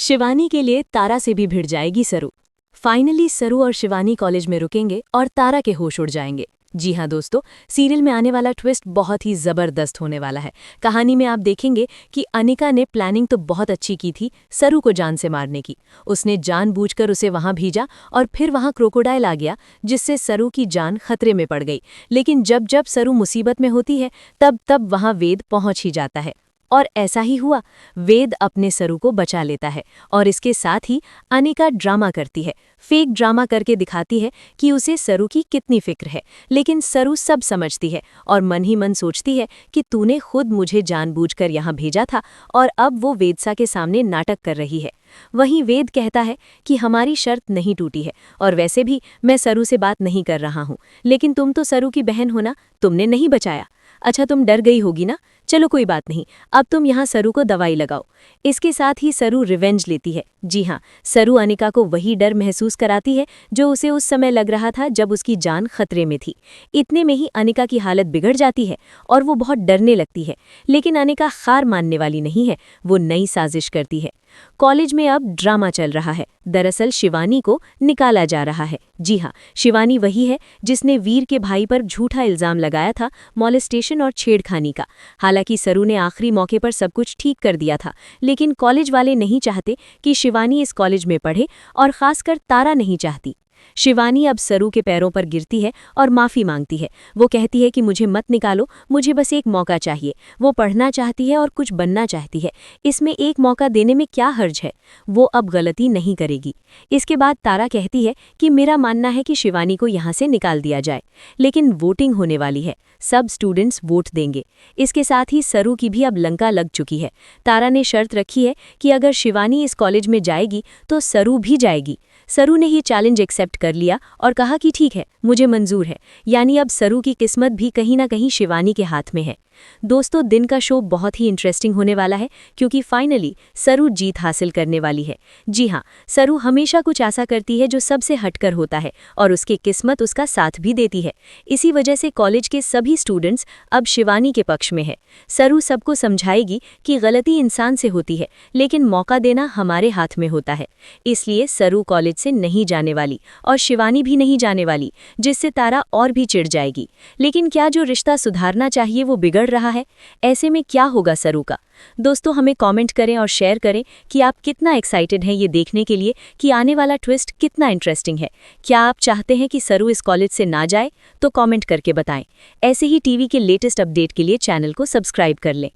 शिवानी के लिए तारा से भी भिड़ जाएगी सरू। फाइनली सरू और शिवानी कॉलेज में रुकेंगे और तारा के होश उड़ जाएंगे। जी हाँ दोस्तों, सीरियल में आने वाला ट्विस्ट बहुत ही जबरदस्त होने वाला है। कहानी में आप देखेंगे कि अनिका ने प्लानिंग तो बहुत अच्छी की थी सरू को जान से मारने की। उसने जानबूझकर उसे वहां भेजा और फिर वहां क्रोकोडाइल आ गया, जिससे सरू की जान खतरे में पड़ गई। लेकिन जब जब सरू मुसीबत में होती है तब तब वहां वेद पहुंच ही जाता है और ऐसा ही हुआ। वेद अपने सरू को बचा लेता है और इसके साथ ही अनिका ड्रामा करती है, फेक ड्रामा करके दिखाती है कि उसे सरू की कितनी फिक्र है। लेकिन सरू सब समझती है और मन ही मन सोचती है कि तूने खुद मुझे जानबूझकर यहाँ भेजा था और अब वो वेदसा के सामने नाटक कर रही है। वहीं वेद कहता है कि हमारी शर्त नहीं टूटी है और वैसे भी मैं सरू से बात नहीं कर रहा हूँ, लेकिन तुम तो सरू की बहन हो ना, तुमने नहीं बचाया। अच्छा, तुम डर गई होगी ना, चलो कोई बात नहीं, अब तुम यहाँ सरू को दवाई लगाओ। इसके साथ ही सरू रिवेंज लेती है। जी हाँ, सरू अनिका को वही डर महसूस कराती है जो उसे उस समय लग रहा था जब उसकी जान खतरे में थी। इतने में ही अनिका की हालत बिगड़ जाती है और वो बहुत डरने लगती है। लेकिन अनिका हार मानने वाली नहीं है, वो नई साजिश करती है। कॉलेज में अब ड्रामा चल रहा है। दरअसल शिवानी को निकाला जा रहा है। जी हाँ, शिवानी वही है जिसने वीर के भाई पर झूठा इल्जाम लगाया था, मॉलेस्टेशन और छेड़खानी का। हालांकि सरू ने आखिरी मौके पर सब कुछ ठीक कर दिया था, लेकिन कॉलेज वाले नहीं चाहते कि शिवानी इस कॉलेज में पढ़े और खासकर तारा नहीं चाहती। शिवानी अब सरू के पैरों पर गिरती है और माफ़ी मांगती है। वो कहती है कि मुझे मत निकालो, मुझे बस एक मौका चाहिए। वो पढ़ना चाहती है और कुछ बनना चाहती है, इसमें एक मौका देने में क्या हर्ज है। वो अब गलती नहीं करेगी। इसके बाद तारा कहती है कि मेरा मानना है कि शिवानी को यहाँ से निकाल दिया जाए, लेकिन वोटिंग होने वाली है, सब स्टूडेंट्स वोट देंगे। इसके साथ ही सरू की भी अब लंका लग चुकी है। तारा ने शर्त रखी है कि अगर शिवानी इस कॉलेज में जाएगी तो सरू भी जाएगी। सरू ने ही चैलेंज एक्सेप्ट कर लिया और कहा कि ठीक है, मुझे मंजूर है। यानी अब सरू की किस्मत भी कहीं ना कहीं शिवानी के हाथ में है। दोस्तों, दिन का शो बहुत ही इंटरेस्टिंग होने वाला है क्योंकि फाइनली सरू जीत हासिल करने वाली है। जी हाँ, सरू हमेशा कुछ ऐसा करती है जो सबसे हटकर होता है और उसकी किस्मत उसका साथ भी देती है। इसी वजह से कॉलेज के सभी स्टूडेंट्स अब शिवानी के पक्ष में है। सरू सबको समझाएगी कि गलती इंसान से होती है, लेकिन मौका देना हमारे हाथ में होता है। इसलिए सरू कॉलेज से नहीं जाने वाली और शिवानी भी नहीं जाने वाली, जिससे तारा और भी चिढ़ जाएगी। लेकिन क्या जो रिश्ता सुधारना चाहिए वो बिगड़ रहा है? ऐसे में क्या होगा सरू का? दोस्तों, हमें कमेंट करें और शेयर करें कि आप कितना एक्साइटेड हैं ये देखने के लिए कि आने वाला ट्विस्ट कितना इंटरेस्टिंग है। क्या आप चाहते हैं कि सरू इस कॉलेज से ना जाए? तो कमेंट करके बताएं। ऐसे ही टीवी के लेटेस्ट अपडेट के लिए चैनल को सब्सक्राइब कर लें।